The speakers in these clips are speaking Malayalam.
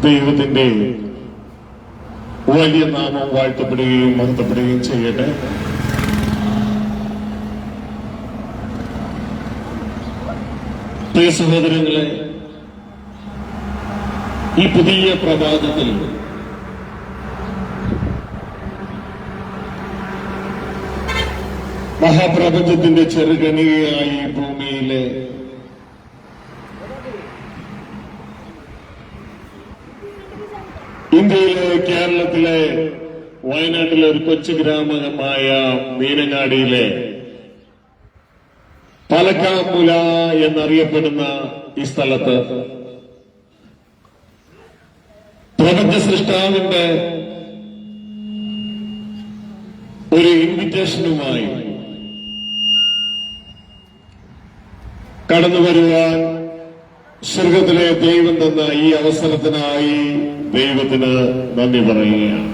ദൈവത്തിന്റെ വലിയ നാമം വാഴ്ത്തപ്പെടുകയും മഹത്വപ്പെടുകയും ചെയ്യട്ടെ. പ്രിയ സഹോദരങ്ങളെ, ഈ പുതിയ പ്രഭാതത്തിൽ മഹാപ്രപഞ്ചത്തിന്റെ ചെറുകണികയായി ഭൂമിയിലെ ഇന്ത്യയിലെ കേരളത്തിലെ വയനാട്ടിലെ ഒരു കൊച്ചു ഗ്രാമമായ മീനങ്ങാടിയിലെ പാലക്കാമുല എന്നറിയപ്പെടുന്ന ഈ സ്ഥലത്ത് പ്രപഞ്ച സൃഷ്ടാവിന്റെ ഒരു ഇൻവിറ്റേഷനുമായി കടന്നു വരുവാൻ സ്വർഗത്തിലെ ദൈവം തന്ന ഈ അവസരത്തിനായി ദൈവത്തിന് നന്ദി പറയുകയാണ്.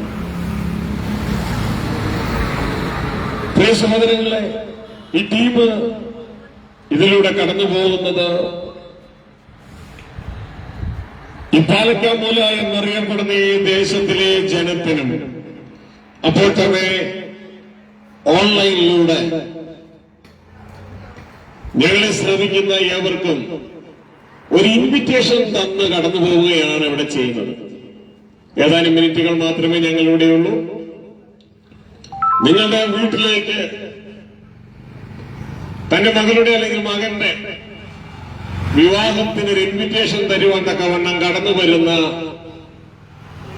പ്രിയ സഹോദരങ്ങളെ, ഈ ടീം ഇതിലൂടെ കടന്നു പോകുന്നത് ഈ പാലക്കാമുല എന്നറിയപ്പെടുന്ന ഈ ദേശത്തിലെ ജനത്തിനും അപ്പോൾ തന്നെ ഓൺലൈനിലൂടെ ഞങ്ങളെ ശ്രമിക്കുന്ന ഏവർക്കും ഒരു ഇൻവിറ്റേഷൻ തന്ന് കടന്നു പോവുകയാണ് ഇവിടെ ചെയ്യുന്നത്. ഏതാനും മിനിറ്റുകൾ മാത്രമേ ഞങ്ങളിവിടെയുള്ളൂ. നിങ്ങളുടെ വീട്ടിലേക്ക് തന്റെ മകളുടെ അല്ലെങ്കിൽ മകന്റെ വിവാഹത്തിനൊരു ഇൻവിറ്റേഷൻ തരുവാൻ തക്കവണ്ണം കടന്നു വരുന്ന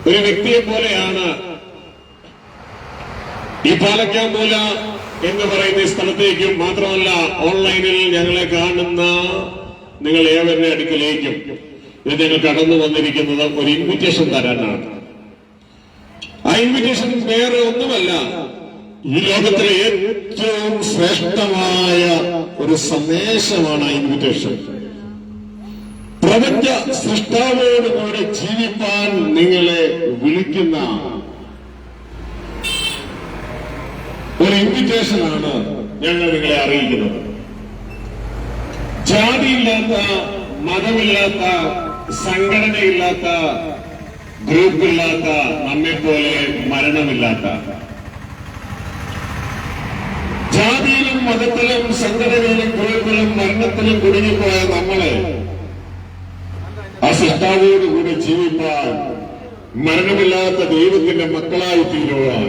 ഒരു വ്യക്തിയെ പോലെയാണ് ഈ പാലക്കാമുല എന്ന് പറയുന്ന സ്ഥലത്തേക്കും മാത്രമല്ല ഓൺലൈനിൽ ഞങ്ങളെ കാണുന്ന നിങ്ങൾ ഏവരുടെ അടുക്കലേക്കും ഇത് ഞങ്ങൾ കടന്നു വന്നിരിക്കുന്നത് ഒരു ഇൻവിറ്റേഷൻ തരാനാണ്. ആ ഇൻവിറ്റേഷൻ വേറെ ഒന്നുമല്ല, ഈ ലോകത്തിലെ ഏറ്റവും ശ്രേഷ്ഠമായ ഒരു സന്ദേശമാണ് ആ ഇൻവിറ്റേഷൻ. പ്രപഞ്ച സൃഷ്ടാവോടുകൂടെ ജീവിപ്പാൻ നിങ്ങളെ വിളിക്കുന്ന ഒരു ഇൻവിറ്റേഷനാണ് ഞങ്ങൾ നിങ്ങളെ അറിയിക്കുന്നത്. ജാതിയില്ലാത്ത, മതമില്ലാത്ത, സംഘടനയില്ലാത്ത, ഗ്രൂപ്പില്ലാത്ത, നമ്മെപ്പോലെ മരണമില്ലാത്ത, ജാതിയിലും മതത്തിലും സംഘടനയിലും ഗ്രൂപ്പിലും മരണത്തിലും കുടുങ്ങിപ്പോയ നമ്മളെ ആ സൃഷ്ടാവോടുകൂടി ജീവിപ്പാൻ, മരണമില്ലാത്ത ദൈവത്തിന്റെ മക്കളായി തീരുവാൻ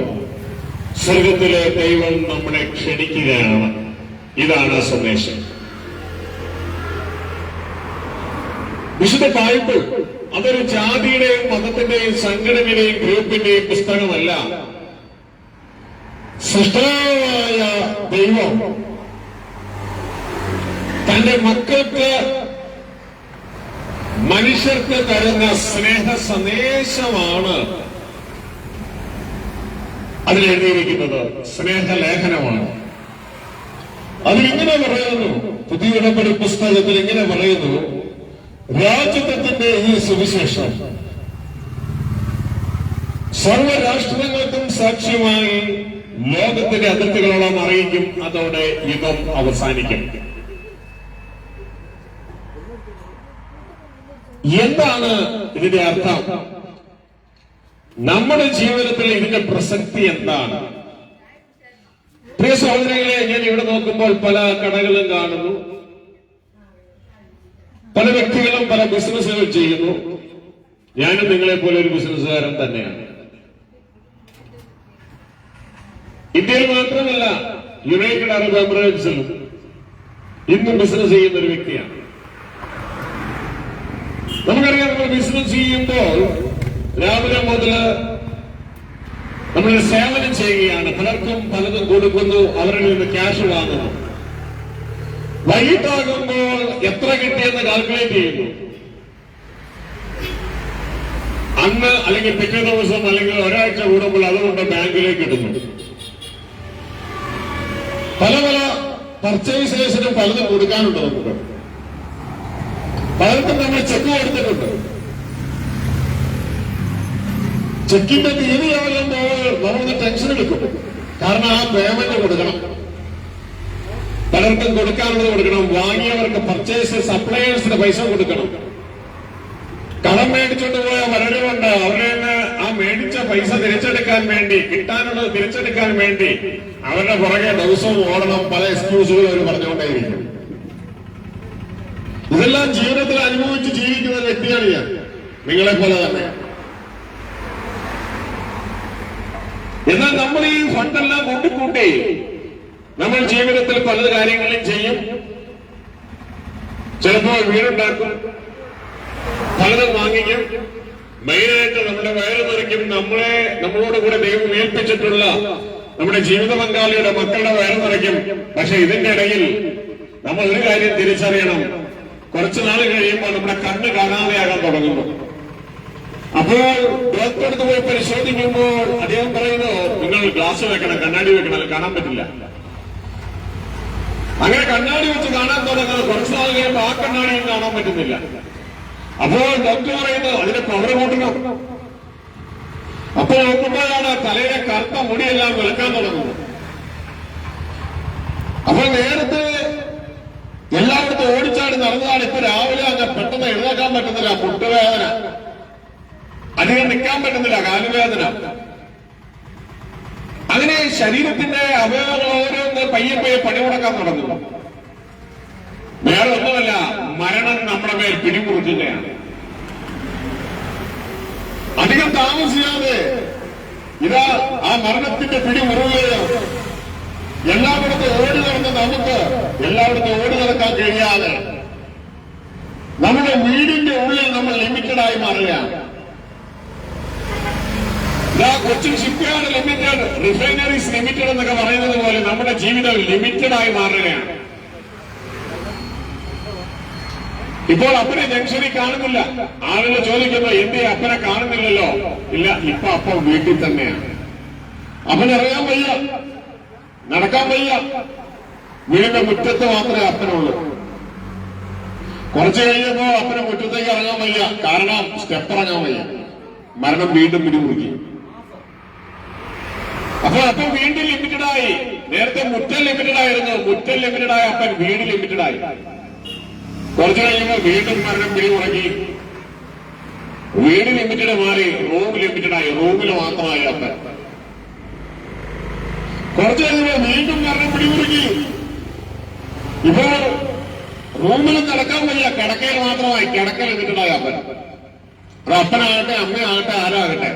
സ്വർഗത്തിലെ ദൈവം നമ്മളെ ക്ഷണിക്കുകയാണ്. ഇതാണ് സന്ദേശം. വിശുദ്ധ ബൈബിൾ അതൊരു ജാതിയുടെയും മതത്തിന്റെയും സംഘടനയുടെയും ഗ്രൂപ്പിന്റെയും പുസ്തകമല്ല. സൃഷ്ടാവായ ദൈവം തന്റെ മക്കൾക്ക്, മനുഷ്യർക്ക് തരുന്ന സ്നേഹ സന്ദേശമാണ് അതിലെഴുതിയിരിക്കുന്നത്. സ്നേഹലേഖനമാണ്. അതിലിങ്ങനെ പറയുന്നു: പുതിയ ഉടമ്പടി പുസ്തകത്തിൽ ഇങ്ങനെ പറയുന്നു, രാജ്യത്തിന്റെ ഈ സുവിശേഷം സർവരാഷ്ട്രങ്ങൾക്കും സാക്ഷ്യമായി ലോകത്തിന്റെ അതിർത്തികളോളം അറിയിക്കും, അതോടെ യുഗം അവസാനിക്കും. എന്താണ് ഇതിന്റെ അർത്ഥം? നമ്മുടെ ജീവിതത്തിൽ ഇതിന്റെ പ്രസക്തി എന്താണ്? പ്രിയ സഹോദരങ്ങളെ, ഞാൻ ഇവിടെ നോക്കുമ്പോൾ പല കടകളും കാണുന്നു, പല വ്യക്തികളും പല ബിസിനസ്സുകൾ ചെയ്യുന്നു. ഞാനും നിങ്ങളെ പോലെ ഒരു ബിസിനസ്സുകാരൻ തന്നെയാണ്. ഇന്ത്യയിൽ മാത്രമല്ല, യുണൈറ്റഡ് അറബ് എമിറേറ്റ്സിൽ ഇന്നും ബിസിനസ് ചെയ്യുന്ന ഒരു വ്യക്തിയാണ്. നമുക്കറിയാം, നമ്മൾ ബിസിനസ് ചെയ്യുമ്പോൾ രാവിലെ മുതൽ നമ്മൾ സേവനം ചെയ്യുകയാണ്. പലർക്കും പലതും കൊടുക്കുന്നു, അവരിൽ നിന്ന് ക്യാഷ് വാങ്ങുന്നു. വൈകിട്ടാകുമ്പോൾ എത്ര കിട്ടിയെന്ന് കാൽക്കുലേറ്റ് ചെയ്യുന്നു. അന്ന് അല്ലെങ്കിൽ പിറ്റേ ദിവസം അല്ലെങ്കിൽ ഒരാഴ്ച കൂടുമ്പോൾ അതുകൊണ്ട് ബാങ്കിലേക്ക് ഇടുന്നു. പല പല പർച്ചേസേഴ്സിനും പലതും കൊടുക്കാനുണ്ട്. നമുക്ക് പലർക്കും നമ്മൾ ചെക്ക് കൊടുത്തിട്ടുണ്ട്. ചെക്കിന്റെ തീയതിയാകുമ്പോൾ നമ്മളൊന്ന് ടെൻഷൻ എടുക്കും. കാരണം ആ പേയ്മെന്റ് കൊടുക്കണം, പലർക്കും കൊടുക്കാനുള്ളത് കൊടുക്കണം, വാങ്ങിയവർക്ക് പർച്ചേസ് സപ്ലയേഴ്സിന് പൈസ കൊടുക്കണം. കടം മേടിച്ചോണ്ട് പോയ പലരുമുണ്ട്. അവരിൽ നിന്ന് ആ മേടിച്ച പൈസ തിരിച്ചെടുക്കാൻ വേണ്ടി, കിട്ടാനുള്ളത് തിരിച്ചെടുക്കാൻ വേണ്ടി അവരുടെ പുറകെ ദിവസവും ഓടണം. പല എക്സ്ക്യൂസുകൾ അവർ പറഞ്ഞുകൊണ്ടേയിരിക്കും. ഇതെല്ലാം ജീവിതത്തിൽ അനുഭവിച്ച് ജീവിക്കുന്ന വ്യക്തിയാണ് ഞാൻ, നിങ്ങളെ പോലെ തന്നെ. എന്നാൽ നമ്മൾ ഈ ഫണ്ടെല്ലാം കൂട്ടിക്കൂട്ടി നമ്മൾ ജീവിതത്തിൽ പല കാര്യങ്ങളും ചെയ്യും. ചിലപ്പോൾ വീടുണ്ടാക്കും, പലതും വാങ്ങിക്കും, മെയിനായിട്ട് നമ്മുടെ വയറ് നിറയ്ക്കും. നമ്മളോട് കൂടെ ദൈവം ഏൽപ്പിച്ചിട്ടുള്ള നമ്മുടെ ജീവിത പങ്കാളിയുടെ മക്കളുടെ വയറ് നിറയ്ക്കും. പക്ഷെ ഇതിന്റെ ഇടയിൽ നമ്മൾ ഒരു കാര്യം തിരിച്ചറിയണം, കുറച്ചു നാൾ കഴിയുമ്പോൾ നമ്മുടെ കണ്ണ് കാണാതെയാകാൻ തുടങ്ങുന്നു. അപ്പോൾ ഡോക്ടറെ അടുത്ത് പോയി പരിശോധിക്കുമ്പോൾ അദ്ദേഹം പറയുന്നു, നിങ്ങൾ ഗ്ലാസ് വെക്കണം, കണ്ണാടി വെക്കണം, അത് കാണാൻ പറ്റില്ല. അങ്ങനെ കണ്ണാടി വെച്ച് കാണാൻ തുടങ്ങുന്നത് കുറച്ചു നാൾ കഴിയുമ്പോൾ ആ കണ്ണാടിയും കാണാൻ പറ്റുന്നില്ല. അപ്പോൾ ഡോക്ടർ പറയുന്നു, അതിന്റെ പവർ കൂട്ടണം. അപ്പോൾ നോക്കുമ്പോഴാണ് തലയിലെ കറുത്ത മുടിയെല്ലാം വിളക്കാൻ തുടങ്ങുന്നത്. അപ്പോൾ നേരത്തെ എല്ലായിടത്തും ഓടിച്ചാടി നടന്നതാണ്. ഇപ്പൊ രാവിലെ അങ്ങ് പെട്ടെന്ന് എഴുന്നേക്കാൻ പറ്റുന്നില്ല, മുട്ടുവേദന, അധികം നിൽക്കാൻ പറ്റുന്നില്ല, കാലുവേദന. അങ്ങനെ ശരീരത്തിന്റെ അവയവങ്ങൾ ഓരോന്ന് പയ്യെ പയ്യെ പണിമുടക്കാൻ തുടങ്ങുന്നു. വേറെ ഒന്നുമല്ല, മരണം നമ്മുടെ മേൽ പിടിമുറുക്കുകയാണ്. അധികം താമസിയാതെ ഇതാ ആ മരണത്തിന്റെ പിടിമുറുകയോ. എല്ലായിടത്തും ഓടി നടന്ന് നമുക്ക് എല്ലായിടത്തും ഓടി നടക്കാൻ കഴിയാതെ നമ്മുടെ വീടിന്റെ ഉള്ളിൽ നമ്മൾ ലിമിറ്റഡായി മാറുകയാണ്. Cochin shipyard limited, refineries limited എന്നൊക്കെ പറയുന്നത് പോലെ നമ്മുടെ ജീവിതം ലിമിറ്റഡായി മാറുകയാണ്. ഇപ്പോൾ അപ്പനെ ജംഗ്ഷനിൽ കാണുന്നില്ല. ആളുകൾ ചോദിക്കുന്നു, എന്തേ അപ്പനെ കാണുന്നില്ലല്ലോ? ഇല്ല, ഇപ്പൊ അപ്പം വീട്ടിൽ തന്നെയാണ്. അപ്പനറിയാൻ വയ്യ, നടക്കാൻ വയ്യ, വീടിന്റെ മുറ്റത്ത് മാത്രമേ അപ്പനുള്ളൂ. കുറച്ചു കഴിഞ്ഞപ്പോ അപ്പനെ മുറ്റത്തേക്ക് ഇറങ്ങാൻ വയ്യ, കാരണം സ്റ്റെപ്പ് ഇറങ്ങാൻ വയ്യ. മരണം വീണ്ടും പിടിമുറുക്കി. അപ്പൊ അപ്പൻ വീണ്ടും ലിമിറ്റഡായി. നേരത്തെ മുറ്റം ലിമിറ്റഡായിരുന്നു, മുറ്റം ലിമിറ്റഡായ അപ്പൻ വീട് ലിമിറ്റഡായി. കുറച്ചു കഴിയുമ്പോൾ വീണ്ടും മരണം പിടിമുറക്കി. വീട് ലിമിറ്റഡ് മാറി, റൂം ലിമിറ്റഡായി, റൂമിൽ മാത്രമായി അപ്പൻ. കുറച്ചു കഴിയുമ്പോൾ വീണ്ടും മരണം പിടിമുറുക്കി. ഇപ്പോൾ റൂമിൽ കിടക്കാൻ വയ്യ, കിടക്കയിൽ മാത്രമായി, കിടക്ക ലിമിറ്റഡായി അപ്പൻ. അത് അപ്പനാകട്ടെ അമ്മയാകട്ടെ ആരാകട്ടെ,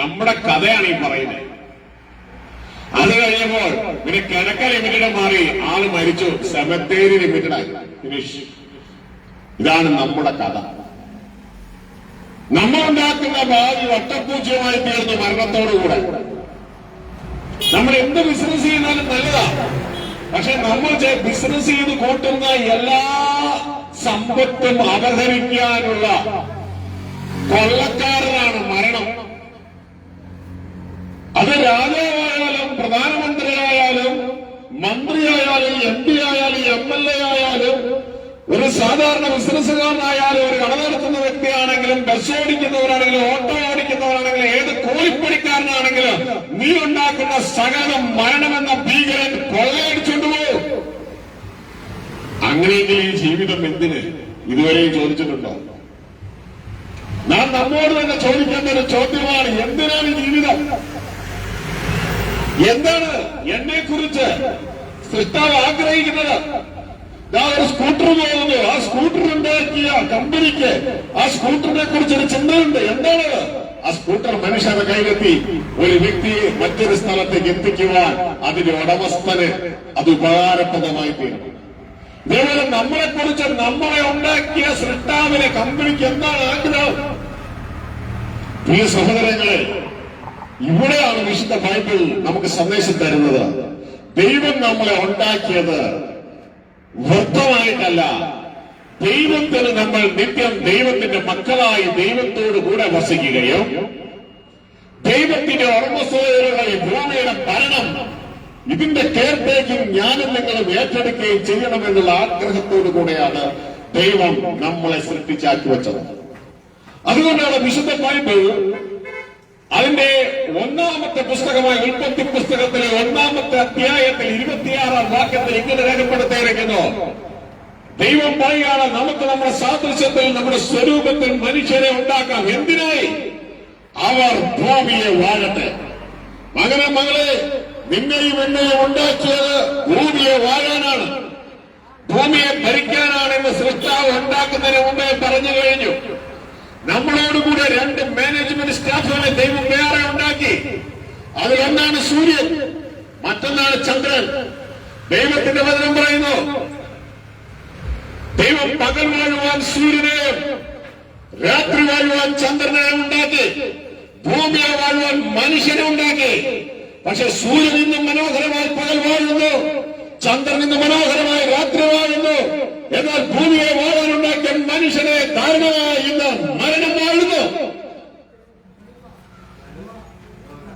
നമ്മുടെ കഥയാണ് ഈ പറയുന്നത്. അത് കഴിഞ്ഞപ്പോൾ പിന്നെ കിടക്ക ലിമിറ്റഡ് മാറി, ആള് മരിച്ചു, സെമത്തേരി ലിമിറ്റഡായി, ഫിനിഷ്. ഇതാണ് നമ്മുടെ കഥ. നമ്മളുണ്ടാക്കുന്ന ഭാവി വട്ടപ്പൂജ്യമായി തീർന്നു മരണത്തോടുകൂടെ. നമ്മൾ എന്ത് ബിസിനസ് ചെയ്യുന്നാലും നല്ലതാ, പക്ഷെ നമ്മൾ ബിസിനസ് ചെയ്ത് കൂട്ടുന്ന എല്ലാ സമ്പത്തും അപഹരിക്കാനുള്ള കൊള്ളക്കാരനാണ് മരണം. അത് രാജാവായാലും പ്രധാനമന്ത്രിയായാലും മന്ത്രിയായാലും MP ആയാലും MLA ആയാലും ഒരു സാധാരണ ബിസിനസ്സുകാരനായാലും ഒരു കട നടത്തുന്ന വ്യക്തിയാണെങ്കിലും ബസ് ഓടിക്കുന്നവരാണെങ്കിലും ഓട്ടോ ഓടിക്കുന്നവരാണെങ്കിലും ഏത് കൂലിപ്പണിക്കാരനാണെങ്കിലും നീ ഉണ്ടാക്കുന്ന സകലം മരണമെന്ന ഭീകരൻ കൊള്ളയടിച്ചുകൊണ്ടുപോകും. അങ്ങനെയെങ്കിൽ ഈ ജീവിതം എന്തിന് ഇതുവരെയും ചോദിച്ചിട്ടുണ്ടോ? നാം നമ്മോട് തന്നെ ചോദിക്കേണ്ട ഒരു ചോദ്യമാണ്, എന്തിനാണ് ഈ ജീവിതം? എന്താണ് എന്നെക്കുറിച്ച് സൃഷ്ടാവ് ആഗ്രഹിക്കുന്നത്? ഒരു സ്കൂട്ടർ പോകുന്നു, ആ സ്കൂട്ടർ ഉണ്ടാക്കിയ കമ്പനിക്ക് ആ സ്കൂട്ടറിനെ കുറിച്ചൊരു ചിന്തയുണ്ട്. എന്താണ് ആ സ്കൂട്ടർ മനുഷ്യരുടെ കയ്യിലെത്തി ഒരു വ്യക്തിയെ മറ്റൊരു സ്ഥലത്തേക്ക് എത്തിക്കുവാൻ അതിന്റെ ഉടമസ്ഥന് അത് ഉപകാരപ്രദമായി തീരും. ഇതേപോലെ നമ്മളെക്കുറിച്ച് നമ്മളെ ഉണ്ടാക്കിയ സൃഷ്ടാവിനെ കമ്പനിക്ക് എന്താണ് ആഗ്രഹം? പ്രിയ സഹോദരങ്ങളെ, ഇവിടെയാണ് വിശുദ്ധ ബൈബിൾ നമുക്ക് സന്ദേശം തരുന്നത്. ദൈവം നമ്മളെ ഉണ്ടാക്കിയത് വ്യർത്ഥമായിട്ടല്ല. ദൈവത്തിന് നമ്മൾ നിത്യം ദൈവത്തിന്റെ മക്കളായി ദൈവത്തോടു കൂടെ വസിക്കുകയും ദൈവത്തിന്റെ ഓർമ്മസ്വരങ്ങളെ ഭൂമിയുടെ ഭരണം ഇതിന്റെ കെയർടേക്കിംഗ് ഞാനും നിങ്ങളും ഏറ്റെടുക്കുകയും ചെയ്യണമെന്നുള്ള ആഗ്രഹത്തോടു കൂടെയാണ് ദൈവം നമ്മളെ സൃഷ്ടിച്ചാക്കി വെച്ചത്. അതുകൊണ്ടാണ് വിശുദ്ധ ബൈബിൾ അതിന്റെ ഒന്നാമത്തെ പുസ്തകമായ ഉൽപ്പത്തി പുസ്തകത്തിലെ 1-ാമത്തെ അധ്യായത്തിൽ 26-ാം വാക്യത്തിൽ ഇങ്ങനെ രേഖപ്പെടുത്തിയിരിക്കുന്നു. ദൈവം പറയുകയാണ്, നമുക്ക് നമ്മുടെ സാദൃശ്യത്തിൽ നമ്മുടെ സ്വരൂപത്തിൽ മനുഷ്യരെ ഉണ്ടാക്കാം. എന്തിനായി? അവർ ഭൂമിയെ വാഴട്ടെ. മകനെ മകളെ, നിന്നെയും എന്നെയും ഉണ്ടാക്കിയത് ഭൂമിയെ വാഴാനാണ്, ഭൂമിയെ ഭരിക്കാനാണെന്ന് സൃഷ്ടാവ് ഉണ്ടാക്കുന്നതിന് മുമ്പേ പറഞ്ഞു കഴിഞ്ഞു. നമ്മളോടുകൂടെ 2 മാനേജ്മെന്റ് സ്റ്റാഫുകളെ ദൈവം വേറെ ഉണ്ടാക്കി. അതിലൊന്നാണ് സൂര്യൻ, മറ്റൊന്നാണ് ചന്ദ്രൻ. ദൈവത്തിന്റെ വചനം പറയുന്നു, ദൈവം പകൽ വാഴുവാൻ സൂര്യനെയും രാത്രി വാഴുവാൻ ചന്ദ്രനെയും ഉണ്ടാക്കി, ഭൂമിയെ വാഴുവാൻ മനുഷ്യനെ ഉണ്ടാക്കി. പക്ഷെ സൂര്യൻ ഇന്നും മനോഹരമായി പകൽ വാഴുന്നു, ചന്ദ്രൻ ഇന്ന് മനോഹരമായി രാത്രി വാഴുന്നു. എന്നാൽ ഭൂമിയെ വാഴാനുണ്ടാക്കിയ മനുഷ്യനെ ദാരുണമായി ഇന്ന് മരണം വാഴുന്നു.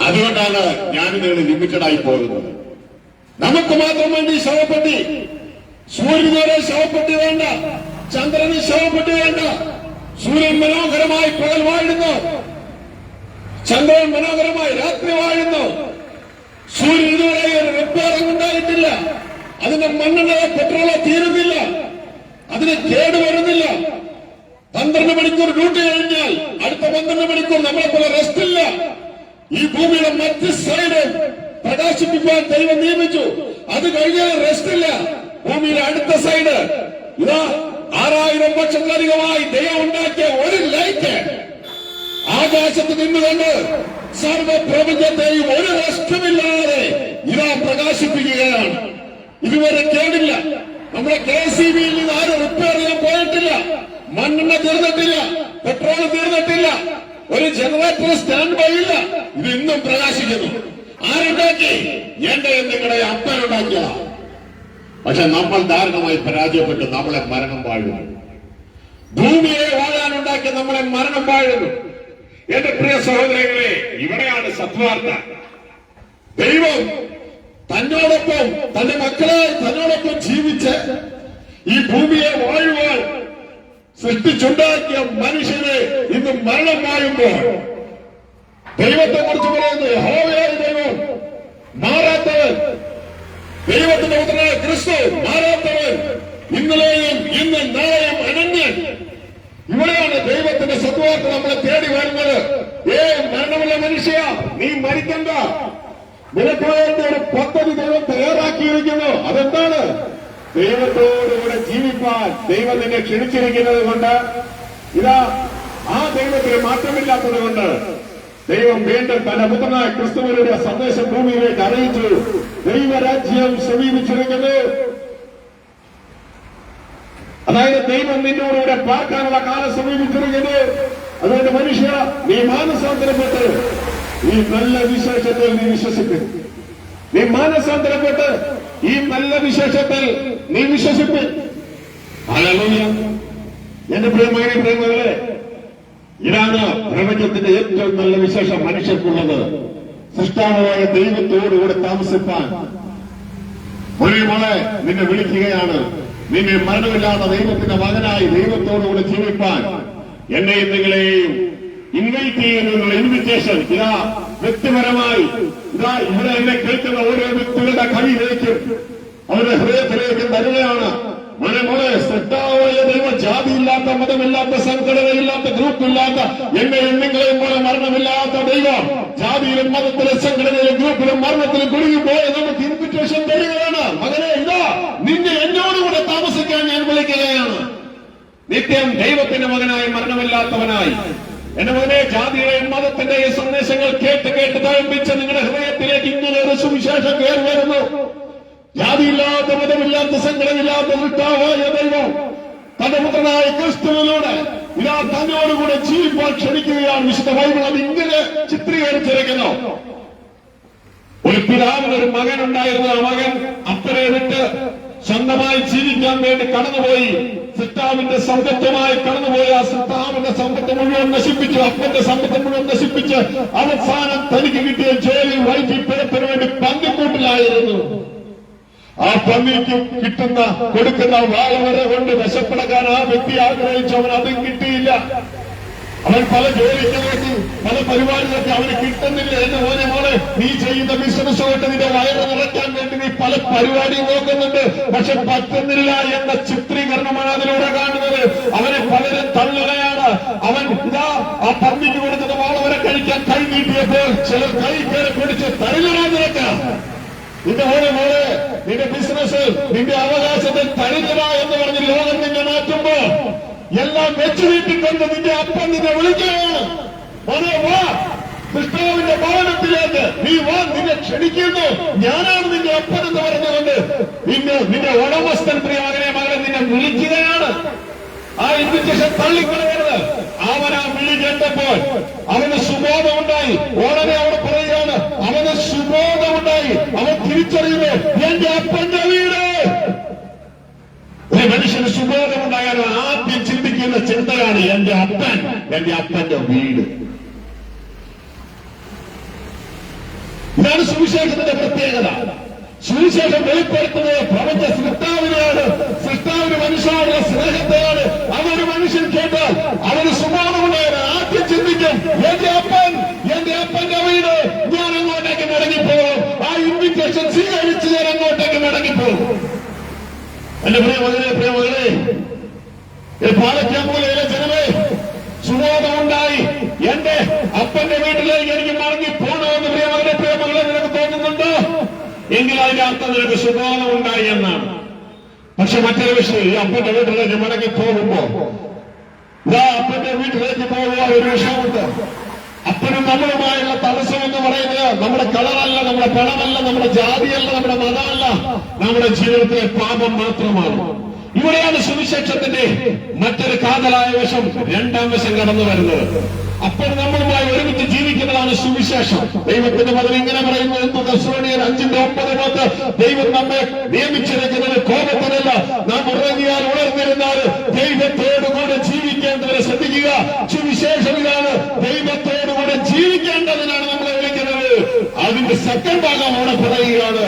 അതുകൊണ്ടാണ് ഞാനിതുകൾ ലിമിറ്റഡായി പോകുന്നത്. നമുക്ക് മാത്രം വേണ്ടി ശവപ്പെട്ടി, സൂര്യനോരെ ശവപ്പെട്ടി വേണ്ട, ചന്ദ്രന് ശവപ്പെട്ടി വേണ്ട. സൂര്യൻ മനോഹരമായി പകൽ വാഴുന്നു, ചന്ദ്രൻ മനോഹരമായി രാത്രി വാഴുന്നു. സൂര്യൻ ഇതുവരെ ഒരു റിപ്പയറിംഗ് ഉണ്ടായിട്ടില്ല. അതിന്റെ മണ്ണെണ്ണ പെട്രോളോ തീരുന്നില്ല, അതിന് കേടുവരുന്നില്ല. 12 മണിക്കൂർ ഡ്യൂട്ടി കഴിഞ്ഞാൽ അടുത്ത 12 മണിക്കൂർ നമ്മളെ പോലെ റെസ്റ്റ് ഇല്ല. ഈ ഭൂമിയുടെ മറ്റ് സൈഡ് പ്രകാശിപ്പിക്കാൻ ദൈവം നിയമിച്ചു. അത് കഴിഞ്ഞാൽ റെസ്റ്റ് ഇല്ല. ഭൂമിയുടെ അടുത്ത സൈഡ് ഇതാ 6000 വർഷത്തിലധികമായി ദൈവം ഉണ്ടാക്കിയ ഒരു ലൈറ്റ് ആകാശത്ത് നിന്നുകൊണ്ട് സർവപ്രപഞ്ചത്തെയും ഒരു റെസ്റ്റുമില്ലാതെ ഇതാ പ്രകാശിപ്പിക്കുകയാണ്. ഇതുവരെ കേടില്ല. നമ്മുടെ KCBയിൽ നിന്ന് ആരും റിപ്പയർ ചെയ്യാൻ പോയിട്ടില്ല. മണ്ണെണ്ണ തീർന്നിട്ടില്ല, പെട്രോൾ തീർന്നിട്ടില്ല, ഒരു ജനറേറ്റർ സ്റ്റാൻഡ് ബൈ ഇല്ല. ഇത് ഇന്നും പ്രകാശിക്കുന്നു. ആരുണ്ടാക്കി? എന്റെ നിങ്ങളുടെ അപ്പനുണ്ടാക്കിയ. പക്ഷെ നമ്മൾ ദാരുണമായി പരാജയപ്പെട്ട് നമ്മളെ മരണം വാഴുന്നു. ഭൂമിയെ വാഴാനുണ്ടാക്കി നമ്മളെ മരണം വാഴുന്നു. എന്റെ പ്രിയ സഹോദരങ്ങളെ, ഇവിടെയാണ് സത്വാർത്ത. ദൈവം തന്നോടൊപ്പം തന്റെ മക്കളെ തന്നോടൊപ്പം ജീവിച്ച് ഈ ഭൂമിയെ വാഴുവാൻ സൃഷ്ടിച്ചുണ്ടാക്കിയ മനുഷ്യനെ ഇന്ന് മരണം വാഴുമ്പോൾ ദൈവത്തെ കുറിച്ച് പറയുന്നത്, യഹോവയായ ദൈവം മാറാത്തവൻ, ദൈവത്തിന്റെ പുത്രനായ ക്രിസ്തു മാറാത്തവൻ, ഇന്നലെയും ഇന്നും നാളെയും അനന്യൻ. ഇവിടെയാണ് ദൈവത്തിന്റെ സത്വാർത്ത നമ്മളെ തേടി വരുന്നത്. മരണമുള്ള മനുഷ്യ, നീ മരിക്കണ്ട. നിനക്ക് വേണ്ടി ഒരു പദ്ധതി ദൈവം തയ്യാറാക്കിയിരിക്കുന്നു. അതെന്താണ്? ദൈവത്തോടുകൂടെ ജീവിക്കാൻ ദൈവം നിന്നെ ക്ഷണിച്ചിരിക്കുന്നത് കൊണ്ട്, ഇതാ ആ ദൈവത്തിന് മാറ്റമില്ലാത്തത് കൊണ്ട് ദൈവം വീണ്ടും തന്റെ പുത്രനായ ക്രിസ്തുവിന്റെ സന്ദേശം ഭൂമിയിലേക്ക് അറിയിച്ചു. ദൈവരാജ്യം സമീപിച്ചിരിക്കുന്നു. അതായത് ദൈവം നിന്നോടുകൂടെ പാർക്കാനുള്ള കാലം സമീപിച്ചിരിക്കുന്നു. അതുകൊണ്ട് മനുഷ്യ, നീ മാനസാന്തരപ്പെട്ട് ഈ നല്ല വിശേഷത്തിൽ നീ വിശ്വസിക്കും. നീ മാനസാന്തരപ്പെട്ട് ഈ നല്ല വിശേഷത്തിൽ നീ വിശ്വസിക്കും. ഹല്ലേലൂയ. എന്റെ പ്രിയമായ പ്രിയങ്ങളെ, ഇതാണ് പ്രപഞ്ചത്തിന്റെ ഏറ്റവും നല്ല വിശേഷം മനുഷ്യർക്കുള്ളത്. സൃഷ്ടാവായ ദൈവത്തോടുകൂടെ താമസിപ്പാൻ മോളെ നിന്നെ വിളിക്കുകയാണ്. നിന്നെ മരണമില്ലാത്ത ദൈവത്തിന്റെ മകനായി ദൈവത്തോടുകൂടെ ജീവിപ്പാൻ എന്നെയും നിങ്ങളെയും ഇൻവൈറ്റ് ചെയ്യുന്ന ഇൻവിറ്റേഷൻ ഇതാ വ്യക്തിപരമായി ഇതാ ഇവിടെ എന്നെ കേൾക്കുന്ന ഓരോ വ്യക്തികളുടെ കവിയിലേക്കും അവരുടെ ഹൃദയത്തിലേക്കും തരുകയാണ്. മോളെ ശ്രദ്ധാവായ ദൈവം ജാതിയില്ലാത്ത, മതമില്ലാത്ത, സംഘടനയില്ലാത്ത, ഗ്രൂപ്പില്ലാത്ത എന്നെയും നിങ്ങളെയും പോലെ മരണമില്ലാത്ത ദൈവം ജാതിയിലും മതത്തിലും സംഘടനയിലും ഗ്രൂപ്പിലും മരണത്തിലും കുടുങ്ങിപ്പോയ നമുക്ക് ഇൻവിറ്റേഷൻ തരികയാണ്. മകനെ ഇതാ നിന്നെ എന്നോടുകൂടെ താമസിക്കാൻ ഞാൻ വിളിക്കുകയാണ്. നിത്യം ദൈവത്തിന്റെ മകനായി മരണമില്ലാത്തവനായി എന്റെ മകനെ ജാതിയുടെയും മതത്തിന്റെയും സന്ദേശങ്ങൾ കേട്ട് കേട്ട് തഴമ്പിച്ച് നിങ്ങളുടെ ഹൃദയത്തിലേക്ക് ഇങ്ങനെ ഒരു സുവിശേഷം കയറി വരുന്നു. ജാതിയില്ലാത്ത, മതമില്ലാത്ത, സംഘടനയില്ലാത്ത വൃത്താവായ ദൈവം തന്റെ പുത്രനായ ക്രിസ്തുവിലൂടെ ഇതാ തന്നോടുകൂടെ ജീവിപ്പാൻ ക്ഷണിക്കുകയാണ്. വിശുദ്ധ ബൈബിൾ അത് ഇങ്ങനെ ചിത്രീകരിച്ചിരിക്കുന്നു. ഒരു പിതാവിന് ഒരു മകൻ ഉണ്ടായിരുന്നു. ആ മകൻ അപ്പനെ വിട്ട് സ്വന്തമായി ജീവിക്കാൻ വേണ്ടി കടന്നുപോയി. സിട്ടാവിന്റെ സമ്പത്തുമായി കടന്നുപോയി. ആ സിട്ടാവിന്റെ സമ്പത്ത് മുഴുവൻ നശിപ്പിച്ചു. അപ്പന്റെ സമ്പത്ത് മുഴുവൻ നശിപ്പിച്ച് അവസാനം തനിക്ക് കിട്ടിയ ജോലി വൈകിപ്പിഴപ്പിന് വേണ്ടി പന്നിക്കൂട്ടിലായിരുന്നു. ആ പന്നിക്ക് കിട്ടുന്ന കൊടുക്കുന്ന വാളവര കൊണ്ട് വിശപ്പടക്കാൻ ആ വ്യക്തി ആഗ്രഹിച്ചു. അവൻ അതും കിട്ടിയില്ല. അവൻ പല ജോലിക്ക് നോക്കി, പല പരിപാടികൾക്ക് അവന് കിട്ടുന്നില്ല. എന്റെ മോനെ നീ ചെയ്യുന്ന ബിസിനസ് കൊണ്ട് നിന്റെ വയറ് നിറയ്ക്കാൻ വേണ്ടി നീ പല പരിപാടി നോക്കുന്നുണ്ട്, പക്ഷെ പറ്റുന്നില്ല എന്ന ചിത്രീകരണമാണ് അതിലൂടെ കാണുന്നത്. അവനെ പലരും തള്ളുകയാണ്. അവൻ ഇതാ ആ പന്നിക്ക് കൊടുക്കുന്ന വാളവരെ കഴിക്കാൻ കൈ നീട്ടിയപ്പോൾ ചിലർ കൈ കയറി പിടിച്ച് തരില്ലടാ നിനക്ക്, നിന്റെ മോനെ നിന്റെ ബിസിനസ്, നിന്റെ അവകാശത്തിൽ തരില്ലടാ എന്ന് പറഞ്ഞ് ലോകം നിന്നെ മാറ്റുമ്പോ എല്ലാം വെച്ചു നീട്ടിക്കൊണ്ട് നിന്റെ അപ്പൻ നിന്നെ വിളിക്കുകയാണ്. മോനെ വാ, കൃഷ്ണാവിന്റെ ഭവനത്തിലേക്ക് നീ വാ, നിന്നെ ക്ഷണിക്കുന്നു, ഞാനാണ് നിന്റെ അപ്പൻ എന്ന് പറഞ്ഞുകൊണ്ട് നിന്റെ ഉടമസ്ഥൻ പ്രിയമകനെ മകനെ നിന്നെ വിളിക്കുകയാണ്. ആ ഇൻവിറ്റേഷൻ തള്ളിക്കളയരുത്. അവൻ ആ വിളി കേട്ടപ്പോൾ അവന് സുബോധമുണ്ടായി. ഉടനെ അവിടെ പറയുകയാണ്, അവന് സുബോധമുണ്ടായി. അവൻ തിരിച്ചറിയുന്നു, എന്റെ അപ്പന്റെ വീട്. ഒരു മനുഷ്യന് സുബോധമുണ്ടായാലും ആദ്യം ചിന്തിക്കുന്ന ചിന്തയാണ് എന്റെ അപ്പൻ, എന്റെ അപ്പന്റെ വീട്. ഇതാണ് സുവിശേഷത്തിന്റെ പ്രത്യേകത. സുവിശേഷം വെളിപ്പെടുത്തുന്നത് പ്രപഞ്ച സൃഷ്ടാവിനെയാണ്. സൃഷ്ടാവിന് മനുഷ്യരുടെ സ്നേഹത്തെയാണ്. അതൊരു മനുഷ്യൻ കേട്ടാൽ അവന് സുബോധമുണ്ടായാൽ ആദ്യം ചിന്തിക്കും, എന്റെ അപ്പൻ, എന്റെ അപ്പന്റെ വീട്. ഞാൻ അങ്ങോട്ടേക്ക് മടങ്ങിപ്പോകും. ആ ഇൻവിറ്റേഷൻ സ്വീകരിച്ച് ഞാൻ അങ്ങോട്ടേക്ക് മടങ്ങിപ്പോകും. എന്റെ പ്രിയമകളെ പാലക്കാമ്പൂലയിലെ ജനമേ, സുബോധമുണ്ടായി. എന്റെ അപ്പന്റെ വീട്ടിലേക്ക് എനിക്ക് മടങ്ങി പോകണമെന്ന് പ്രിയമകളെ നിനക്ക് തോന്നുന്നുണ്ടോ? എങ്കിൽ അതിന്റെ അർത്ഥം നിനക്ക് സുബോധമുണ്ടായി എന്നാണ്. പക്ഷെ മറ്റൊരു വിഷയം, ഈ അപ്പന്റെ വീട്ടിലേക്ക് മടങ്ങി പോകുമ്പോ അപ്പന്റെ വീട്ടിലേക്ക് പോകുക ഒരു വിഷയമുണ്ട്. അപ്പനും നമ്മളുമായുള്ള തടസ്സം എന്ന് പറയുന്നത് നമ്മുടെ കളറല്ല, നമ്മുടെ പണമല്ല, നമ്മുടെ ജാതിയല്ല, നമ്മുടെ മതമല്ല, നമ്മുടെ ജീവിതത്തിലെ പാപം മാത്രമാണ്. ഇവിടെയാണ് സുവിശേഷത്തിന്റെ മറ്റൊരു കാതലായ വശം, രണ്ടാം വശം കടന്നു വരുന്നത്. അപ്പോൾ നമ്മളുമായി ഒരുമിച്ച് ജീവിക്കുന്നതാണ് സുവിശേഷം. ദൈവത്തിന്റെ മതം ഇങ്ങനെ പറയുന്നു, 5:9 ദൈവം നമ്മെ നിയമിച്ചിരിക്കുന്നത് കോപത്തിനല്ല, നാം ഉറങ്ങിയാൽ ഉണർന്നിരുന്നാൽ ദൈവത്തോടുകൂടെ ജീവിക്കേണ്ടതിനെ ശ്രദ്ധിക്കുക. സുവിശേഷം ഇതാണ്, ദൈവത്തോടുകൂടെ ജീവിക്കേണ്ടതിനാണ് നമ്മളെ വിളിക്കുന്നത്. അതിന്റെ സെക്കൻഡ് ഭാഗം അവിടെ പറയുകയാണ്,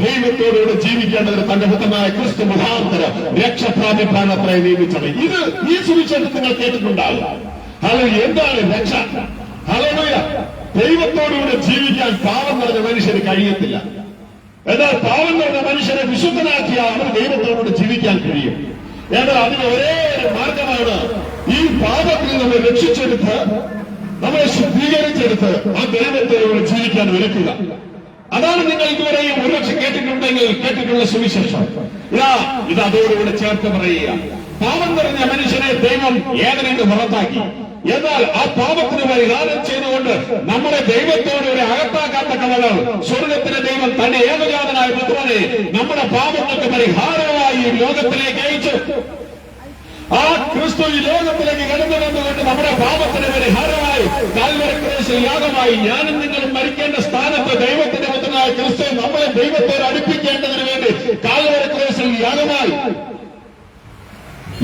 ദൈവത്തോടുകൂടെ ജീവിക്കേണ്ടതിന് തന്റെ പുത്രനായ ക്രിസ്തു മുഖാന്തരം രക്ഷ പ്രാപിക്കാൻ അത്രേ നിയമിച്ചത്. ഇത് ഈ സുവിശേഷം നിങ്ങൾ കേട്ടിട്ടുണ്ടാകും. എന്താണ് രക്ഷ? ഹല്ലേലൂയ. ദൈവത്തോടുകൂടെ ജീവിക്കാൻ പാവം നിറഞ്ഞ മനുഷ്യന് കഴിയത്തില്ല. എന്നാൽ പാവം നിറഞ്ഞ മനുഷ്യനെ വിശുദ്ധനാക്കിയാൽ അവർ ദൈവത്തോടുകൂടെ ജീവിക്കാൻ കഴിയും. എന്നാൽ അതിന് ഒരേ ഒരു മാർഗമാണ്, ഈ പാപത്തിൽ നമ്മൾ രക്ഷിച്ചെടുത്ത് നമ്മളെ ശുദ്ധീകരിച്ചെടുത്ത് ആ ദൈവത്തോടുകൂടെ ജീവിക്കാൻ ഒരുക്കുക. അതാണ് നിങ്ങൾ ഇതുവരെയും ഒരുപക്ഷെ കേട്ടിട്ടുണ്ടെങ്കിൽ കേട്ടിട്ടുള്ള സുവിശേഷം. ഇത് അതോടുകൂടെ ചേർത്ത് പറയുക. പാപം നിറഞ്ഞ മനുഷ്യനെ ദൈവം ഏതെങ്കിലും പുറത്താക്കി. എന്നാൽ ആ പാപത്തിന് പരിഹാരം ചെയ്തുകൊണ്ട് നമ്മുടെ ദൈവത്തോടുകൂടെ അകത്താക്കാത്ത കവകൾ സ്വർഗത്തിലെ ദൈവം തന്റെ ഏകജാതനായ പുത്രനെ നമ്മുടെ പാപങ്ങൾക്ക് പരിഹാരമായി ലോകത്തിലേക്ക് അയച്ചു. ആ ക്രിസ്തു ഈ ലോകത്തിലേക്ക് കടന്നു വന്നുകൊണ്ട് നമ്മുടെ പാപത്തിന് പരിഹാരമായി കാൽവരി ക്രൂശിൽ യാഗമായി ഞാനും നിങ്ങളും മരിക്കേണ്ട സ്ഥാനത്ത് ദൈവത്തിന്റെ പുത്രനായ ക്രിസ്തു നമ്മളെ ദൈവത്തോട് അടുപ്പിക്കേണ്ടതിന് വേണ്ടി കാൽവരി ക്രൂശിൽ യാഗമായി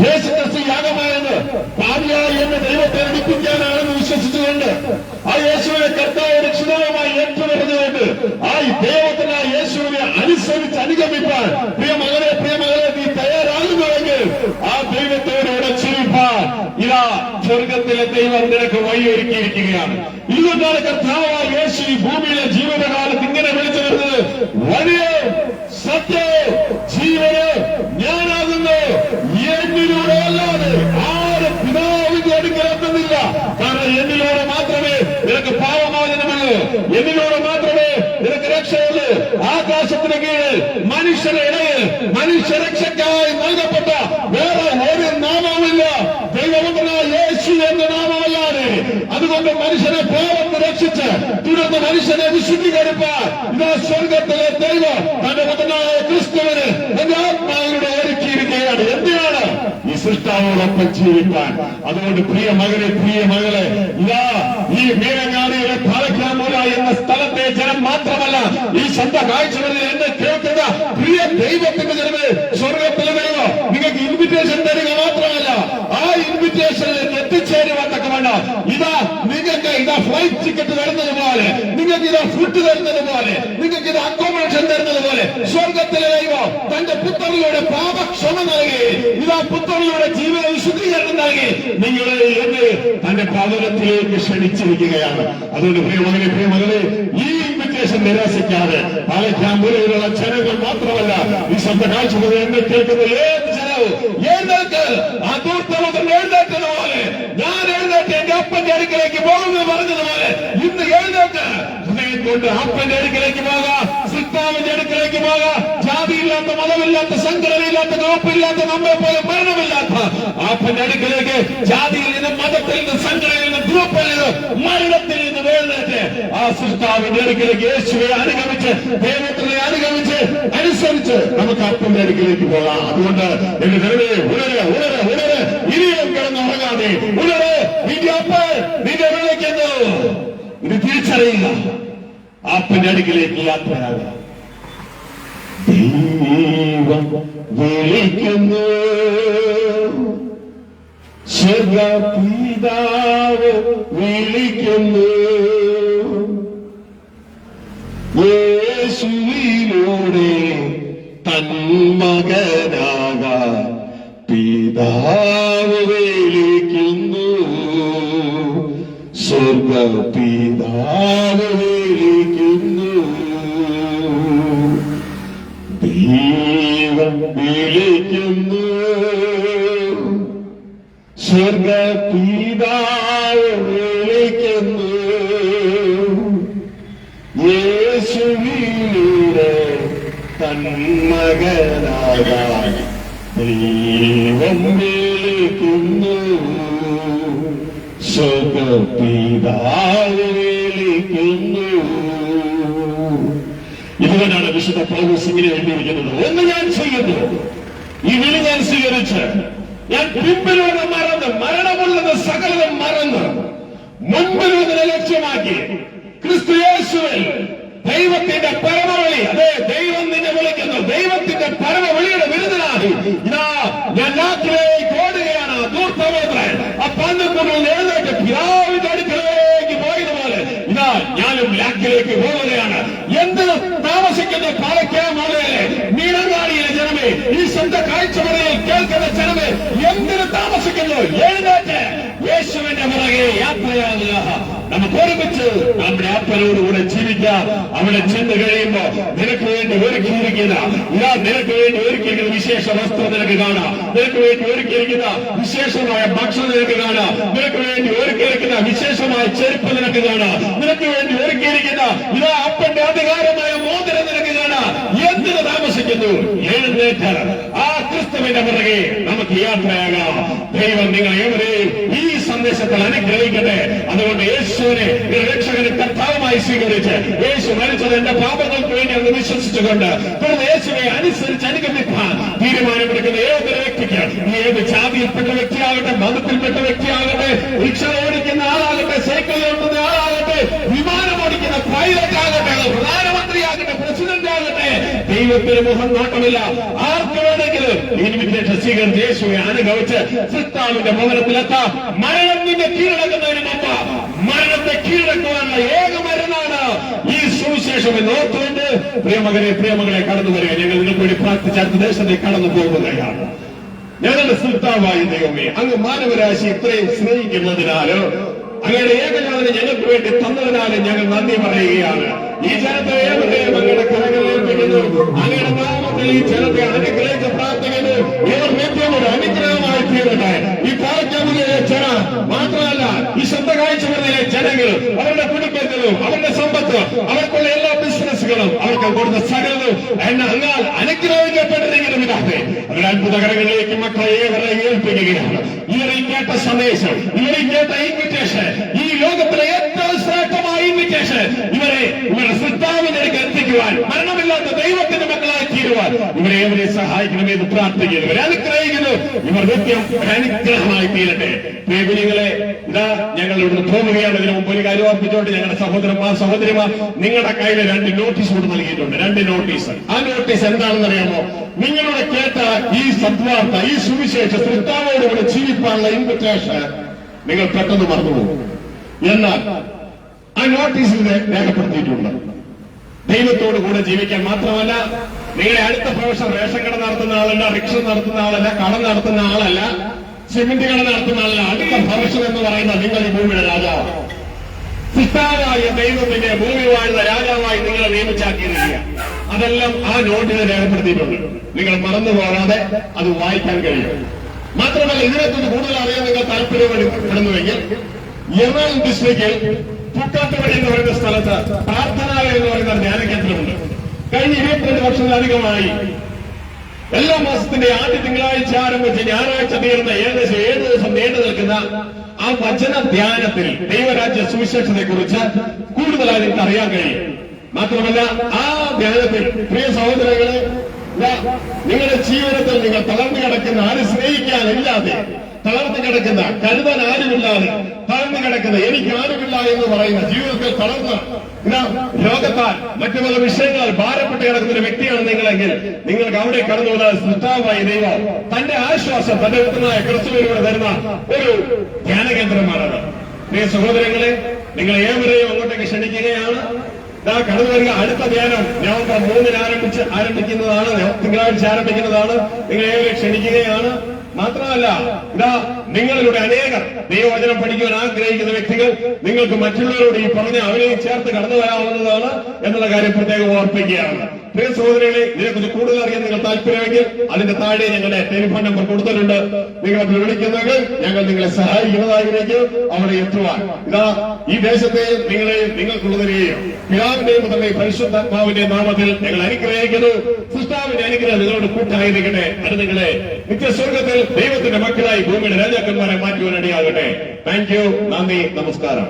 യേശു ക്രിസ്തു യാഗമായത് പാപിയായി എന്നെ ദൈവത്തെ അടുപ്പിക്കാനാണെന്ന് വിശ്വസിച്ചുകൊണ്ട് ആ യേശുവിനെ കർത്താവ് രക്ഷിതാവുമായി ഏറ്റുപറഞ്ഞുകൊണ്ട് ആ ദൈവത്തിനായ യേശുവിനെ അനുസരിച്ച് അനുസരിച്ച് അനുഗമിപ്പാൻ പ്രിയ മകളെ നീ തയ്യാറാകുന്നുവെങ്കിൽ ആ ദൈവത്തോടുകൂടെ ജീവിപ്പാൻ ഇതാ സ്വർഗത്തിലെ ദൈവം നിനക്ക് വഴിയൊരുക്കിയിരിക്കുകയാണ്. ഇതുകൊണ്ടാണ് കർത്താവായ യേശു ഈ ഭൂമിയിലെ ജീവിതകാലത്ത് ഇങ്ങനെ വിളിച്ചു വരുന്നത്, വലിയ സത്യവും ജീവന് ഞാനാകുന്നു, എന്നിലൂടെ അല്ലാതെ ആരും പിതാവിന്റെ അടുക്കൽ എത്തുന്നില്ല. കാരണം എന്നിലൂടെ മാത്രമേ നിനക്ക് പാപമോചനമുള്ളൂ, എന്നിലൂടെ മാത്രമേ നിനക്ക് രക്ഷയുള്ളൂ. ആകാശത്തിന് കീഴിൽ മനുഷ്യരുടെ ഇടയിൽ മനുഷ്യരക്ഷയ്ക്കായി നൽകപ്പെട്ട വേറെ ഒരു നാമവുമില്ല, ദൈവപുത്രനായ യേശു എന്ന നാമമല്ലാതെ. അതുകൊണ്ട് മനുഷ്യനെ പാപത്തെ രക്ഷിച്ച് തുടർന്ന് മനുഷ്യനെ വിശുദ്ധീകരിപ്പാൻ ഇതാ സ്വർഗത്തിലെ ദൈവം തന്റെ പുത്രനായ ക്രിസ്തുവിന് എന്റെ ആത്മാവിലൂടെ ഒരുക്കിയിരിക്കുകയാണ്. എന്തിനാണ്? ഈ സൃഷ്ടാവോടൊപ്പം ജീവിക്കാൻ. അതുകൊണ്ട് പ്രിയ മകളെ ഇതാ ഈ മീനങ്ങാടിയുടെ പാലക്കാമൂല എന്ന സ്ഥലത്തെ ജനം മാത്രമല്ല, ഈ സ്വന്തം കാഴ്ചകളിൽ എന്നെ കേൾക്കുന്ന പ്രിയ ദൈവത്തിന്റെ ജനമേ, സ്വർഗത്തിലെ ദൈവം നിങ്ങൾക്ക് ഇൻവിറ്റേഷൻ തരിക മാത്രമല്ല, ആ ഇൻവിറ്റേഷനിൽ എത്തിച്ചേരുവാൻ തക്കവണ്ണ ഇതാ നിങ്ങൾക്ക് ഇതാ ഫ്ലൈറ്റ് ടിക്കറ്റ് തരുന്നത് പോലെ, നിങ്ങൾക്ക് ഇതാ ഫുഡ് തരുന്നത് പോലെ, നിങ്ങൾക്ക് ഇത് അക്കോമഡേഷൻ തരുന്നത് പോലെ സ്വർഗത്തിലെ ദൈവം തന്റെ പുത്രനിലൂടെ പാപക്ഷമ നൽകി, ഇതാ പുത്രനിലൂടെ ജീവിത വിശുദ്ധീകരണം നൽകി നിങ്ങളെ എന്ന് തന്റെ ഭവനത്തിലേക്ക് ക്ഷണിച്ചിരിക്കുകയാണ്. അതുകൊണ്ട് പ്രിയമകളെ ഈ ഇൻവിറ്റേഷൻ നിരാശിക്കാതെ പാലക്കാമ്പൂരിലുള്ള ജനങ്ങൾ മാത്രമല്ല, ഈ സ്വന്തം കാഴ്ചകൾ എന്നെ കേൾക്കുന്ന ഏത് ജനവും എഴുന്നേൽക്ക്, ആ ദൂർത്തമന്ത്രം എഴുന്നേറ്റതുപോലെ, ഞാൻ എഴുന്നേറ്റ് എന്റെ അപ്പന്റെ അടുക്കലേക്ക് പോകുമെന്ന് പറഞ്ഞതുപോലെ ഇന്ന് എഴുന്നേറ്റ് ഹൃദയം കൊണ്ട് അപ്പന്റെ അടുക്കലേക്ക് പോകാം, സിത്താവിന്റെ അടുക്കലേക്ക് പോകാം. ജാതിയില്ലാത്ത, മതമില്ലാത്ത, സംഘടനയില്ലാത്ത, ഗ്രൂപ്പില്ലാത്ത, നമ്മെ പോലെ മരണമില്ലാത്ത അപ്പന്റെ അടുക്കലേക്ക് ജാതിയിൽ നിന്ന്, മതത്തിൽ നിന്ന്, സംഘടനയിൽ നിന്ന്, ഗ്രൂപ്പിൽ നിന്ന്, മരണത്തിൽ നിന്ന് എഴുന്നേറ്റ് ആ സൃഷ്ടാവിന്റെ അടുക്കലേക്ക് യേശുവെ അനുഗമിച്ച്, ദൈവത്തിനെ അനുഗമിച്ച് അനുസരിച്ച് നമുക്ക് അപ്പന്റെ അടുക്കലേക്ക് പോകാം. അതുകൊണ്ട് എന്റെ ദൈവമേ, ഉണരെ ഇനിയും കിടന്നുറങ്ങാതെ ഉണരെ, നിന്റെ അപ്പൻ നിന്റെ വിളിക്കുന്നു. ഇത് തിരിച്ചറിയുക, അപ്പന്റെ അടുക്കലേക്ക് യാത്രയാകുക. ദൈവം വിളിക്കുന്നു, സ്വർഗപിതാവ് വിളിക്കുന്നു, യേശുവിലൂടെ തന്മകനാകാൻ പിതാവ് വിളിക്കുന്നു, സ്വർഗപിതാവ് വിളിക്കുന്നു. ദൈവം വിളിക്കുന്നു, സ്വർഗപിതാവ് വിളിക്കുന്നു, യേശുവിലൂടെ തന്മകനാകാൻ ദൈവം വിളിക്കുന്നു, സ്വർഗപിതാവ് വിളിക്കുന്നു. ഇതുകൊണ്ടാണ് വിശുദ്ധ പൗലോസ് ഇങ്ങനെ എഴുതിയിരിക്കുന്നത്, ഒന്ന് ഞാൻ ചെയ്യുന്നു, ഈ വിളി ഞാൻ സ്വീകരിച്ച് ഞാൻ പിമ്പിലുള്ള മറന്ന്, മരണമുള്ളത് സകലതും മറന്ന് മുൻപിലുള്ളതിനെ ലക്ഷ്യമാക്കി ക്രിസ്തു യേശുവിൽ ദൈവത്തിന്റെ പരമവിളി, അതെ ദൈവം നിന്നെ വിളിക്കുന്നു, ദൈവത്തിന്റെ പരമവിളിയുടെ വിരുദ്ധനായി ഇതാ ഞാൻ നാട്ടിലേക്ക് ഓടുകയാണ്. ദൂർത്തമോത്രൻ ആ പന്തക്കുള്ളിൽ എഴുന്നേറ്റ് പിതാവിന്റെ അടുക്കലേക്ക് പോയതുപോലെ ഇതാ ഞാനും ലാക്കിലേക്ക് പോകുകയാണ്. എന്തിന് താമസിക്കുന്ന പാലക്കാമൂലയിലെ മീനങ്ങാടിയിലെ ജനമേ, ഈ സ്വന്തം കാഴ്ചവരയിൽ കേൾക്കുന്ന ജനമേ, എന്തിന് താമസിക്കുന്നു? എഴുന്നേറ്റ് യേശുവിന്റെ പുറകെ യാത്രയാകുക. നമുക്ക് ഒരുമിച്ച് നമ്മുടെ അപ്പനോടുകൂടെ ജീവിക്കാം. അവിടെ ചെന്ന് കഴിയുമ്പോ നിനക്ക് വേണ്ടി ഒരുക്കിയിരിക്കുന്ന നിനക്ക് വേണ്ടി ഒരുക്കിയിരിക്കുന്ന വിശേഷ വസ്ത്രം നിനക്ക് കാണാം, നിനക്ക് വേണ്ടി ഒരുക്കിയിരിക്കുന്ന വിശേഷമായ ഭക്ഷണം നിനക്ക് കാണാം, നിനക്ക് വേണ്ടി ഒരുക്കിയിരിക്കുന്ന വിശേഷമായ ചെരുപ്പ് നിനക്ക് കാണാം, നിനക്ക് വേണ്ടി ഒരുക്കിയിരിക്കുന്ന അപ്പന്റെ അധികാരമായ മോതിരം നിനക്ക് കാണാം. എന്തിന് താമസിക്കുന്നു? എഴുന്നേറ്റ് ആ ക്രിസ്തുവിന്റെ പുറകെ നമുക്ക് യാത്രയാകാം. ദൈവം നിങ്ങൾ ഏവരെയും ഈ സന്ദേശത്തിൽ അനുഗ്രഹിക്കട്ടെ. അതുകൊണ്ട് യേശുവിനെ രക്ഷകന് കർത്താവുമായി സ്വീകരിച്ച് യേശു മരിച്ചത് എന്റെ പാപങ്ങൾക്ക് വേണ്ടി എന്ന് വിശ്വസിച്ചുകൊണ്ട് തുടർന്ന് യേശുവിനെ അനുസരിച്ച് അനുഗമിക്കാൻ തീരുമാനമെടുക്കുന്ന ഏതൊരു വ്യക്തിക്ക്, ഏത് ജാതിയിൽപ്പെട്ട വ്യക്തിയാകട്ടെ, മതത്തിൽപ്പെട്ട വ്യക്തിയാകട്ടെ, റിക്ഷ ഓടിക്കുന്ന ആളാകട്ടെ, സൈക്കിൾ ഓടുന്ന ആളാകട്ടെ, വിമാനം ഓടിക്കുന്ന പൈലറ്റ് ആകട്ടെ, പ്രധാനമന്ത്രിയാകട്ടെ, പ്രസിഡന്റ് ആകട്ടെ, ദൈവത്തിന് മുഖം നോട്ടമില്ല. ആർക്ക് വേണമെങ്കിലും ഇൻവിറ്റേഷൻ സ്വീകരിച്ച് യേശുവിനെ അനുഗമിച്ച് സൃഷ്ടാവിന്റെ ഭവനത്തിലെത്താം. മരണത്തിന്റെ കീഴടക്കുന്നതിന് മുമ്പ് മരണത്തെ കീഴടക്കുവാനുള്ള ഏക മരുന്നാണ് ഈ സുവിശേഷ എന്ന് ഓർത്തുകൊണ്ട് പ്രിയമകളെ കടന്നു വരിക. ഞങ്ങൾ നിങ്ങൾക്ക് വേണ്ടി പ്രാർത്ഥിച്ച അടുത്ത ദേശത്തേക്ക് കടന്നു പോകുകയാണ്. ഞങ്ങളുടെ സൃഷ്ടാവായ ദൈവമേ, അങ്ങ് മാനവരാശി ഇത്രയും സ്നേഹിക്കുന്നതിനാലോ അങ്ങയുടെ ഏകജാതനെ ഞങ്ങൾക്ക് വേണ്ടി തന്നതിനാലും ഞങ്ങൾ നന്ദി പറയുകയാണ്. ഈ ജനത്തെ ഏവരെയും അങ്ങയുടെ കരങ്ങളിൽ ഏൽപ്പിക്കുന്നു. അങ്ങയുടെ നാമത്തിൽ ഈ ജനത്തെ അനുഗ്രഹിച്ച് പ്രാർത്ഥിക്കുന്നു. ഇവർ നിത്യം ഒരു അനുഗ്രഹമായി തീരട്ടെ. ഈ പാലക്കാവിലെ ജന മാത്രമല്ല, ഈ ശബ്ദ കാഴ്ചകളിലെ ജനങ്ങൾ, അവരുടെ കുടുംബങ്ങളും അവരുടെ സമ്പത്ത്, അവർക്കുള്ള എല്ലാ ബിസിനസ്സുകളും അവർക്ക് കൊടുത്ത സകലവും എന്നാൽ അനുഗ്രഹിക്കപ്പെട്ടിരിക്കുന്ന വിധത്തെ അവരുടെ അത്ഭുതകരങ്ങളിലേക്ക് മക്കളെ ഏവരെ ഏൽപ്പിക്കുകയാണ്. ഇവരെ കേട്ട സന്ദേശം, ഇവരെ കേട്ട ഇൻവിറ്റേഷൻ, ഈ ലോകത്തിലെ ഏറ്റവും ശ്രേഷ്ഠമായ ഇൻവിറ്റേഷൻ ഇവരെ സൃഷ്ടാവിലേക്ക് എത്തിക്കുവാൻ, മരണമില്ലാത്ത ദൈവത്തിന്റെ മക്കളായി തീരുവാൻ ഇവരെ സഹായിക്കണമെന്ന് പ്രാർത്ഥിക്കുന്നു. ഇവരെ അനുഗ്രഹിക്കുന്നു. ഇവർ നിത്യം അനുഗ്രഹമായി തീരട്ടെ. കുഞ്ഞുങ്ങളെ, ഇതാ ഞങ്ങൾ ഇവിടുന്ന് പോവുകയാണ്. ഇതിനു മുമ്പ് ഒരു കാര്യം ഓർപ്പിച്ചോണ്ട് ഞങ്ങളുടെ സഹോദരിമാർ നിങ്ങളുടെ കയ്യിൽ 2 നോട്ടീസ് കൂടെ നൽകിയിട്ടുണ്ട്. 2 നോട്ടീസ്. ആ നോട്ടീസ് എന്താണെന്ന് അറിയാമോ? നിങ്ങളുടെ കേട്ട ഈ സദ്വാർത്ത, ഈ സുവിശേഷ സൃഷ്ടാവോടുകൂടെ ജീവിക്കാനുള്ള ഇൻവിറ്റേഷൻ നിങ്ങൾ പെട്ടെന്ന് മറന്നുപോകും. എന്നാൽ ആ നോട്ടീസിൽ രേഖപ്പെടുത്തിയിട്ടുണ്ട്, ദൈവത്തോടു കൂടെ ജീവിക്കാൻ മാത്രമല്ല, നിങ്ങളുടെ അടുത്ത പ്രൊഫഷൻ റേഷൻ കട നടത്തുന്ന ആളല്ല, റിക്ഷ നടത്തുന്ന ആളല്ല, കട നടത്തുന്ന ആളല്ല, സിമന്റ് കട നടത്തുന്ന ആളല്ല. അടുത്ത പ്രൊഫഷൻ എന്ന് പറയുന്നത് നിങ്ങൾ ഈ ഭൂമിയുടെ രാജാവാണ്. സൃഷ്ടാവായ ദൈവത്തിന്റെ ഭൂമി വാഴുന്ന രാജാവായി നിങ്ങളെ നിയമിച്ചാക്കിയിരിക്കുക. അതെല്ലാം ആ നോട്ടിൽ രേഖപ്പെടുത്തിയിട്ടുണ്ട്. നിങ്ങൾ മറന്നു പോകാതെ അത് വായിക്കാൻ കഴിയും. മാത്രമല്ല, ഇതിനെക്കുറിച്ച് കൂടുതൽ അറിയാൻ നിങ്ങൾ താല്പര്യപ്പെടുന്നുവെങ്കിൽ എറണാകുളം ഡിസ്ട്രിക്റ്റിൽ പുക്കാട്ടുപടി എന്ന് പറയുന്ന സ്ഥലത്ത് പ്രാർത്ഥനാലയം എന്ന് പറയുന്ന ധ്യാനകേന്ദ്രമുണ്ട്. കഴിഞ്ഞ 22 വർഷത്തിലധികമായി എല്ലാ മാസത്തിന്റെ ആദ്യ തിങ്കളാഴ്ച ആരംഭിച്ച് ഞായറാഴ്ച തീർന്ന ഏകദേശം 7 ദിവസം നീണ്ടു നിൽക്കുന്ന ആ വചന ധ്യാനത്തിൽ ദൈവരാജ്യ സുവിശേഷത്തെ കുറിച്ച് കൂടുതലായി നിങ്ങൾക്ക് അറിയാൻ കഴിയും. മാത്രമല്ല, ആ ധ്യാനത്തിൽ പ്രിയ സഹോദരങ്ങളെ, നിങ്ങളുടെ ജീവിതത്തിൽ നിങ്ങൾ തളർന്നു കിടക്കുന്ന, ആരും സ്നേഹിക്കാനില്ലാതെ തളർന്നു കിടക്കുന്ന, കരുതാൻ ആരുമില്ലാതെ തളർന്നു കിടക്കുന്ന, എനിക്ക് ആരുമില്ല എന്ന് പറയുന്ന, ജീവിതത്തിൽ തളർന്ന് രോഗത്താൽ മറ്റു പല വിഷയങ്ങളാൽ ഭാരപ്പെട്ട് കിടക്കുന്ന ഒരു വ്യക്തിയാണ് നിങ്ങളെങ്കിൽ നിങ്ങൾക്ക് അവിടെ കടന്നു വന്നാൽ സൃഷ്ടാവായ ദൈവം തന്റെ ആശ്വാസം തന്റെ ഉത്തരമായ ക്രിസ്തുവിലൂടെ തരുന്ന ഒരു ധ്യാനകേന്ദ്രമാണത്. പ്രിയ സഹോദരങ്ങളെ, നിങ്ങൾ ഏവരെയും അങ്ങോട്ടേക്ക് ക്ഷണിക്കുകയാണ്. കടന്നു വരിക. അടുത്ത ധ്യാനം നവംബർ 3-ന് ആരംഭിക്കുന്നതാണ്, തിങ്കളാഴ്ച ആരംഭിക്കുന്നതാണ്. നിങ്ങൾ ഏവരെ ക്ഷണിക്കുകയാണ്. മാത്രമല്ല, നിങ്ങളിലൂടെ അനേകർ ദൈവവചനം പഠിക്കുവാൻ ആഗ്രഹിക്കുന്ന വ്യക്തികൾ നിങ്ങൾക്ക് മറ്റുള്ളവരോട് ഈ പറഞ്ഞ അവരെയും ചേർത്ത് കടന്നു വരാവുന്നതാണ് എന്നുള്ള കാര്യം പ്രത്യേകം ഓർപ്പിക്കുകയാണ്. പ്രിയ സഹോദരങ്ങളെ, ഇതിനെക്കുറിച്ച് കൂടുതൽ അറിയാൻ നിങ്ങൾ താല്പര്യമെങ്കിൽ അതിന്റെ താഴെ ഞങ്ങളുടെ ടെലിഫോൺ നമ്പർ കൊടുത്തിട്ടുണ്ട്. നിങ്ങളത് വിളിക്കുന്നെങ്കിൽ ഞങ്ങൾ നിങ്ങളെ സഹായിക്കുന്നതായിരിക്കും അവിടെ എത്തുവാൻ. ഈ ദേശത്തെ നിങ്ങൾക്കുള്ളതിനെയും പിതാവിന്റെയും പുത്രന്റെയും പരിശുദ്ധാത്മാവിന്റെയും നാമത്തിൽ ഞങ്ങൾ അനുഗ്രഹിക്കുന്നു. സൃഷ്ടാവിന്റെ അനുഗ്രഹം നിങ്ങളോട് കൂട്ടായിരിക്കട്ടെ. അത് നിങ്ങളെ നിത്യസ്വർഗത്തിൽ ദൈവത്തിന്റെ മക്കളായി ഭൂമിയുടെ രാജാക്കന്മാരെ മാറ്റുവാനിടയാകട്ടെ. Thank you. നന്ദി. നമസ്കാരം.